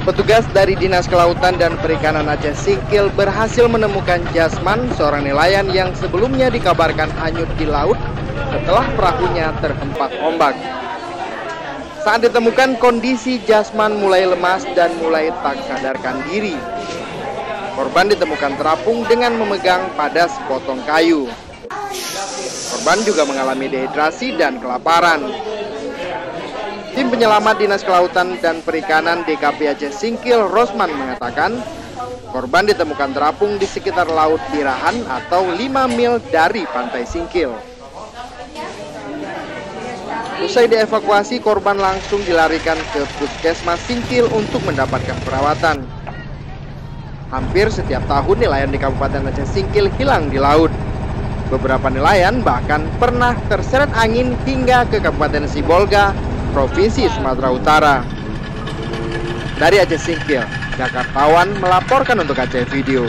Petugas dari Dinas Kelautan dan Perikanan Aceh Singkil berhasil menemukan Jasman, seorang nelayan yang sebelumnya dikabarkan hanyut di laut setelah perahunya terhempas ombak. Saat ditemukan, kondisi Jasman mulai lemas dan mulai tak sadarkan diri. Korban ditemukan terapung dengan memegang pada sepotong kayu. Korban juga mengalami dehidrasi dan kelaparan. Tim penyelamat Dinas Kelautan dan Perikanan DKP Aceh Singkil, Rosman, mengatakan korban ditemukan terapung di sekitar Laut Pirahan atau 5 mil dari Pantai Singkil. Usai dievakuasi, korban langsung dilarikan ke Puskesmas Singkil untuk mendapatkan perawatan. Hampir setiap tahun nelayan di Kabupaten Aceh Singkil hilang di laut. Beberapa nelayan bahkan pernah terseret angin hingga ke Kabupaten Sibolga, Provinsi Sumatera Utara. Dari Aceh Singkil, Jakartawan melaporkan untuk Aceh Video.